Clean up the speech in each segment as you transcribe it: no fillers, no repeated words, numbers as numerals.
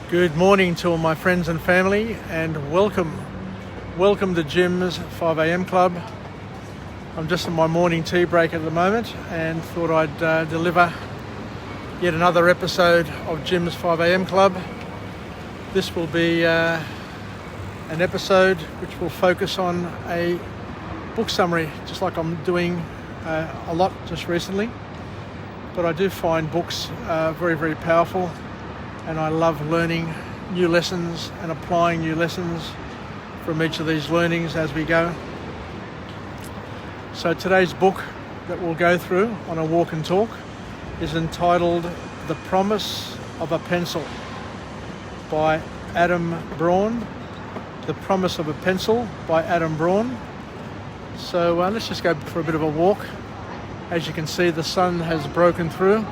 Good morning to all my friends and family, and welcome to Jim's 5am Club. I'm just in my morning tea break at the moment and thought I'd deliver yet another episode of Jim's 5am Club. This will be an episode which will focus on a book summary, just like I'm doing a lot just recently. But I do find books very, very powerful, and I love learning new lessons and applying new lessons from each of these learnings as we go. So today's book that we'll go through on a walk and talk is entitled The Promise of a Pencil by Adam Braun. The Promise of a Pencil by Adam Braun. So let's just go for a bit of a walk. As you can see, the sun has broken through,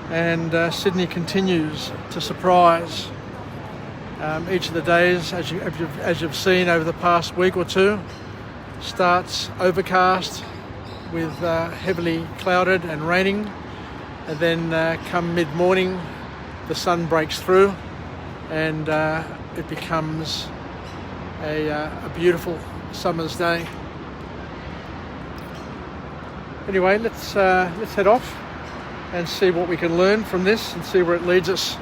and Sydney continues to surprise. Each of the days, as you've seen over the past week or two, starts overcast with heavily clouded and raining, and then come mid-morning the sun breaks through and it becomes a beautiful summer's day. Anyway, let's head off and see what we can learn from this and see where it leads us.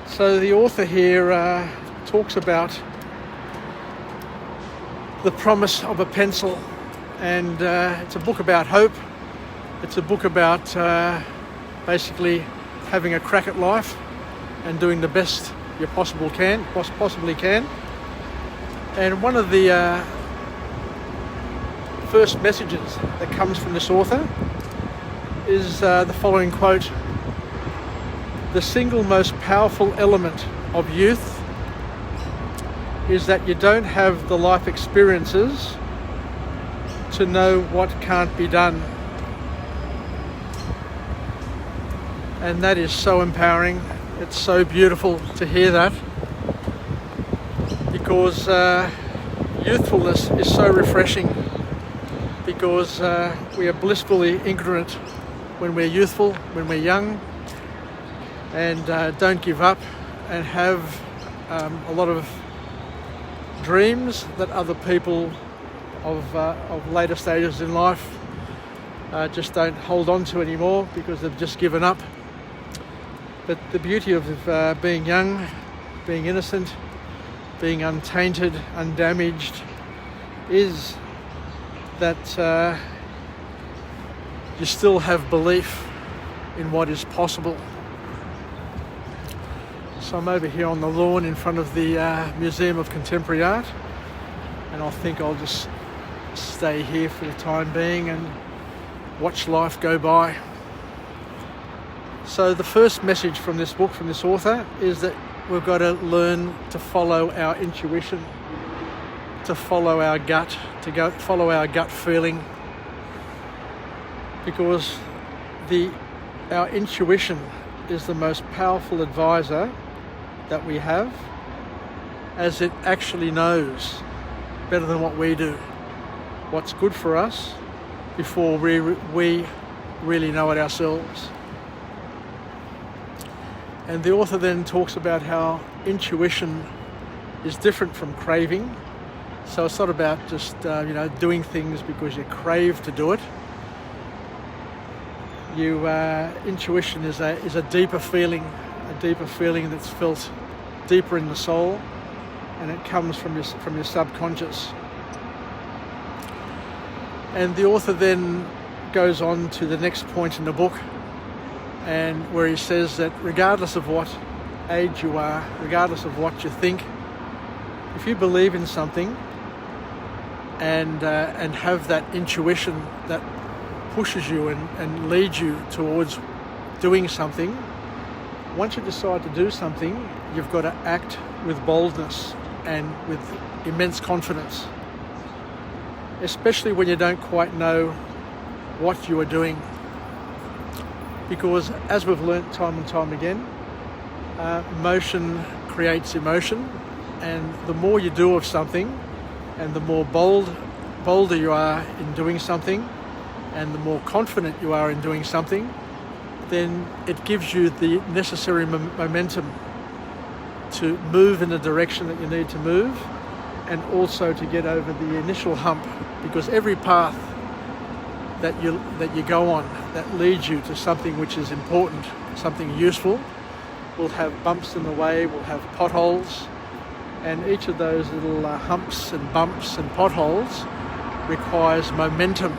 So the author here talks about the promise of a pencil, and it's a book about hope. It's a book about basically having a crack at life and doing the best you possibly can. And one of the first messages that comes from this author is the following quote: "The single most powerful element of youth is that you don't have the life experiences to know what can't be done." And that is so empowering. It's so beautiful to hear that, because youthfulness is so refreshing, because we are blissfully ignorant when we're youthful, when we're young, and don't give up and have a lot of dreams that other people of later stages in life just don't hold on to anymore because they've just given up. But the beauty of being young, being innocent, being untainted, undamaged, is that you still have belief in what is possible. So I'm over here on the lawn in front of the Museum of Contemporary Art, and I think I'll just stay here for the time being and watch life go by. So the first message from this book, from this author, is that we've got to learn to follow our intuition, to follow our gut, follow our gut feeling, because our intuition is the most powerful advisor that we have, as it actually knows better than what we do what's good for us before we really know it ourselves. And the author then talks about how intuition is different from craving. So it's not about just doing things because you crave to do it. Intuition is a deeper feeling that's felt deeper in the soul, and it comes from your subconscious. And the author then goes on to the next point in the book, and where he says that regardless of what age you are, regardless of what you think, if you believe in something and have that intuition that pushes you and leads you towards doing something, once you decide to do something, you've got to act with boldness and with immense confidence, especially when you don't quite know what you are doing. Because as we've learnt time and time again, motion creates emotion, and the more you do of something, and the more bolder you are in doing something, and the more confident you are in doing something, then it gives you the necessary momentum to move in the direction that you need to move, and also to get over the initial hump, because every path that you go on that leads you to something which is important, something useful, will have bumps in the way, will have potholes, and each of those little humps and bumps and potholes requires momentum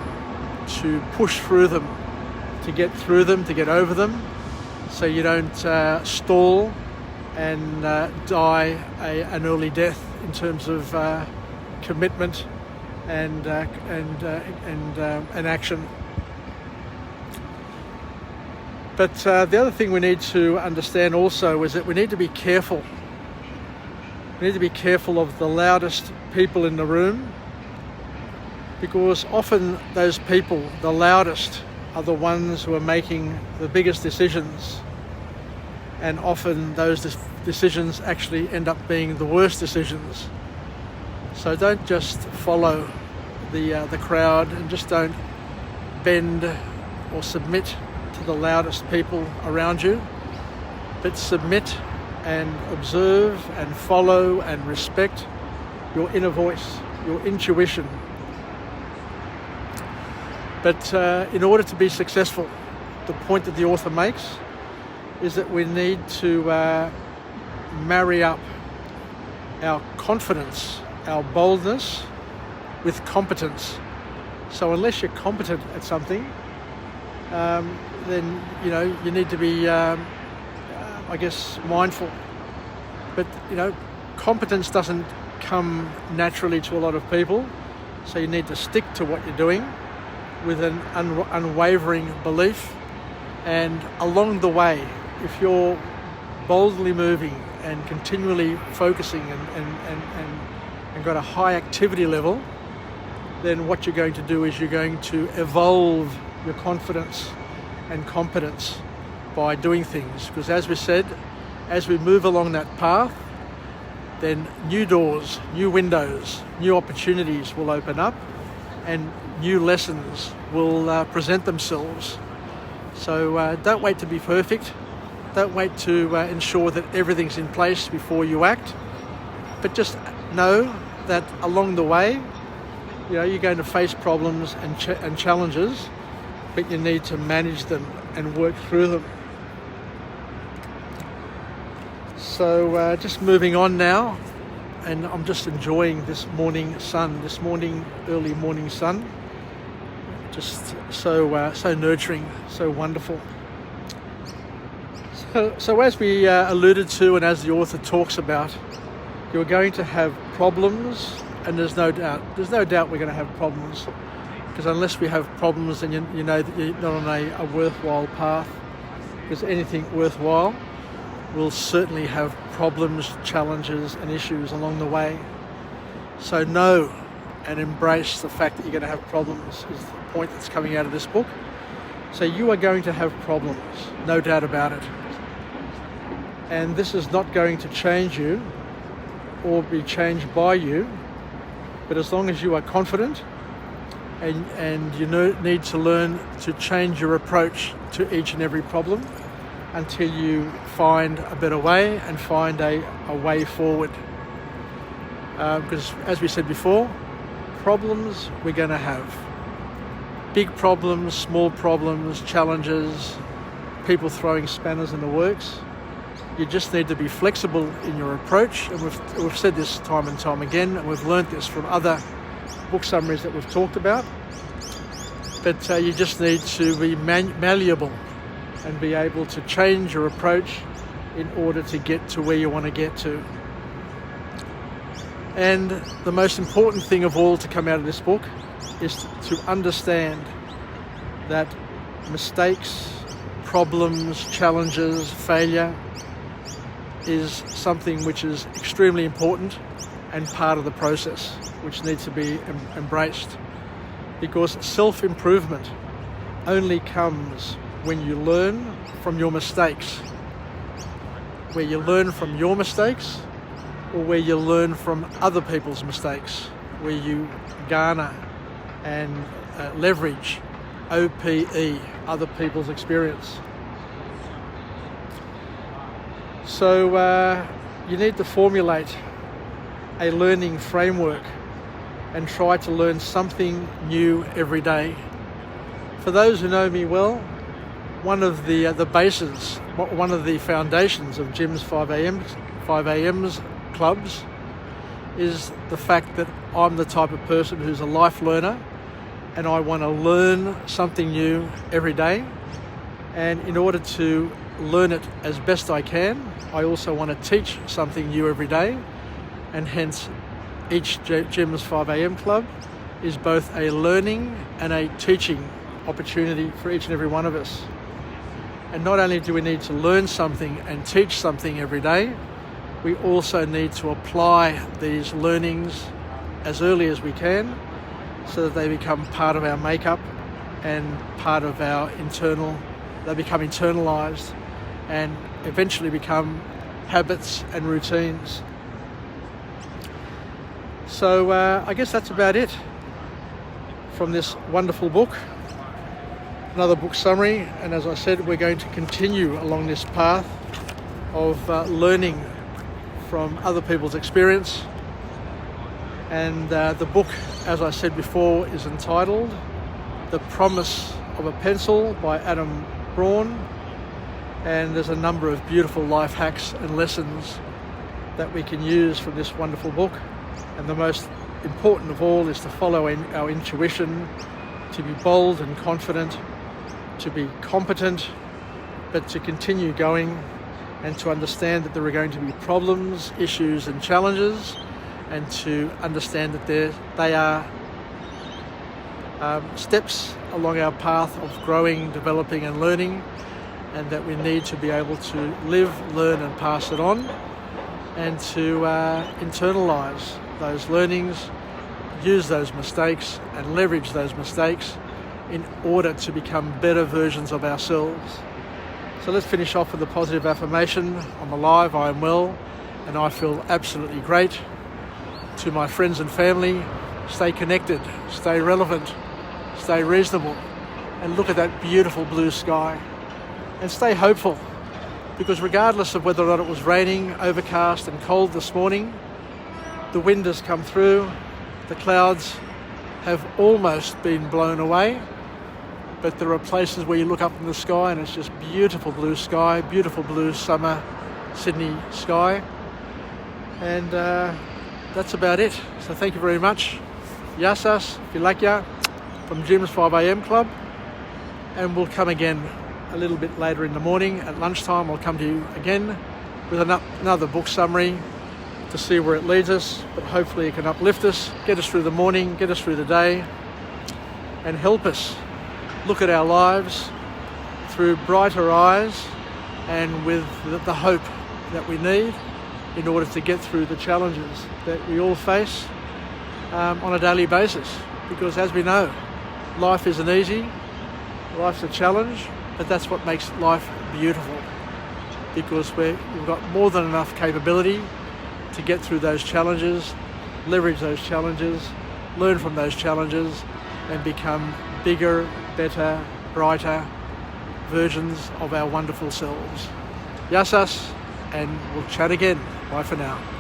to push through them, to get through them, to get over them, so you don't stall and die an early death in terms of commitment and action. But the other thing we need to understand also is that we need to be careful. We need to be careful of the loudest people in the room, because often those people, the loudest, are the ones who are making the biggest decisions, and often those decisions actually end up being the worst decisions. So don't just follow the crowd, and just don't bend or submit to the loudest people around you, but submit and observe and follow and respect your inner voice, your intuition. But in order to be successful, the point that the author makes is that we need to marry up our confidence, our boldness, with competence. So unless you're competent at something, then you need to be, I guess, mindful. But competence doesn't come naturally to a lot of people, so you need to stick to what you're doing with an unwavering belief. And along the way, if you're boldly moving and continually focusing and got a high activity level, then what you're going to do is you're going to evolve your confidence and competence by doing things. Because as we said, as we move along that path, then new doors, new windows, new opportunities will open up, and new lessons will present themselves. So don't wait to be perfect. Don't wait to ensure that everything's in place before you act. But just know that along the way, you're going to face problems and challenges, but you need to manage them and work through them. So just moving on now, and I'm just enjoying this morning sun, this early morning sun. Just so nurturing, so wonderful. So as we alluded to, and as the author talks about, you're going to have problems, and there's no doubt we're going to have problems, because unless we have problems, then you know that you're not on a worthwhile path, because anything worthwhile will certainly have problems, challenges and issues along the way. So know and embrace the fact that you're going to have problems is the point that's coming out of this book. So you are going to have problems, no doubt about it. And this is not going to change you or be changed by you, but as long as you are confident and you need to learn to change your approach to each and every problem until you find a better way and find a way forward. Because as we said before, problems we're going to have. Big problems, small problems, challenges, people throwing spanners in the works. You just need to be flexible in your approach, and we've said this time and time again, and we've learnt this from other book summaries that we've talked about. But you just need to be malleable and be able to change your approach in order to get to where you want to get to. And the most important thing of all to come out of this book is to understand that mistakes, problems, challenges, failure is something which is extremely important and part of the process, which needs to be embraced. Because self-improvement only comes when you learn from your mistakes. Where you learn from your mistakes, or where you learn from other people's mistakes, where you garner and leverage OPE, other people's experience. So you need to formulate a learning framework and try to learn something new every day. For those who know me well, one of the bases, one of the foundations of Jim's 5am's clubs is the fact that I'm the type of person who's a life learner, and I want to learn something new every day. And in order to learn it as best I can, I also want to teach something new every day. And hence, each Jim's 5am club is both a learning and a teaching opportunity for each and every one of us. And not only do we need to learn something and teach something every day, we also need to apply these learnings as early as we can so that they become part of our makeup and part of our they become internalized and eventually become habits and routines. So I guess that's about it from this wonderful book. Another book summary, and as I said, we're going to continue along this path of learning from other people's experience. And the book, as I said before, is entitled The Promise of a Pencil by Adam Braun. And there's a number of beautiful life hacks and lessons that we can use from this wonderful book. And the most important of all is to follow our intuition, to be bold and confident, to be competent, but to continue going and to understand that there are going to be problems, issues and challenges, and to understand that they are steps along our path of growing, developing and learning, and that we need to be able to live, learn and pass it on, and to internalize those learnings, use those mistakes and leverage those mistakes in order to become better versions of ourselves. So let's finish off with a positive affirmation. I'm alive, I am well, and I feel absolutely great. To my friends and family, stay connected, stay relevant, stay reasonable, and look at that beautiful blue sky. And stay hopeful, because regardless of whether or not it was raining, overcast and cold this morning, the wind has come through, the clouds have almost been blown away, but there are places where you look up in the sky and it's just beautiful blue sky, beautiful blue summer Sydney sky. And that's about it. So thank you very much. Yasas, Filakya from Jim's 5am Club. And we'll come again a little bit later in the morning at lunchtime. I'll come to you again with another book summary to see where it leads us, but hopefully it can uplift us, get us through the morning, get us through the day, and help us look at our lives through brighter eyes and with the hope that we need in order to get through the challenges that we all face on a daily basis. Because as we know, life isn't easy, life's a challenge, but that's what makes life beautiful, because we've got more than enough capability to get through those challenges, leverage those challenges, learn from those challenges, and become bigger, better, brighter versions of our wonderful selves. Yasas, and we'll chat again. Bye for now.